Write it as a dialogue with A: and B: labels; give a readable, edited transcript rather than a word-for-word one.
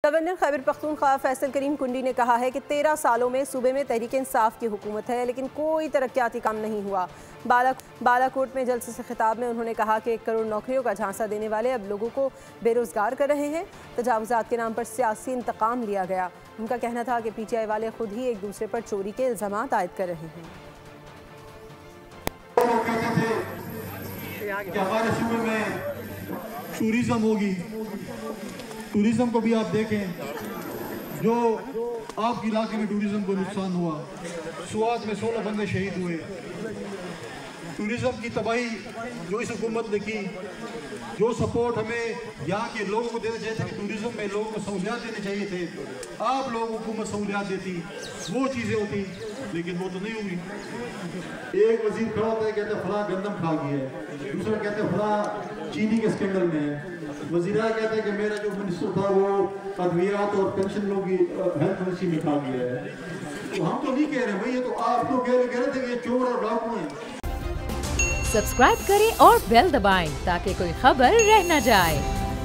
A: Governor Khyber Pakhtunkhwa Faisal करीम कुंडी ने कहा है कि 13 सालों में सूबे में तहरीक इंसाफ की हुकूमत है, लेकिन कोई तरक्याती काम नहीं हुआ। बालाकोट में जलसे से खिताब में उन्होंने कहा कि 1 करोड़ नौकरियों का झांसा देने वाले अब लोगों को बेरोजगार कर रहे हैं। तजावुजात के नाम पर सियासी इंतकाम लिया गया। उनका कहना था कि PTI वाले खुद ही एक दूसरे पर चोरी के इल्जामात आयद कर रहे हैं।
B: हमारे सूबे में टूरिज्म होगी, टूरिज्म को भी आप देखें, जो आपके इलाके में टूरिज्म को नुकसान हुआ, सुआत में 16 बंदे शहीद हुए। टूरिज्म की तबाही जो इस हुकूमत ने की, जो सपोर्ट हमें यहाँ के लोगों को देना चाहिए था, टूरिज्म में लोगों को सहूलियात देने चाहिए थे, आप लोग हुकूमत सहूलियात देती, वो चीज़ें होती, लेकिन वो तो नहीं हुई। एक वजीर खड़ा होता है, कहते हैं फला गंदम खा गया है, दूसरा कहते हैं फला चीनी के स्कैंडल में है, वजीरा कहते हैं कि मेरा जो मिनिस्टर था वो अद्वियात और पेंशन लोग की हेल्थ मिनिस्ट्री में खा गया है। तो हम तो नहीं कह रहे भाई, ये तो आप तो कह रहे थे कि ये चोर और डाकू हैं।
C: सब्सक्राइब करें और बेल दबाएं ताकि कोई खबर रह न जाए।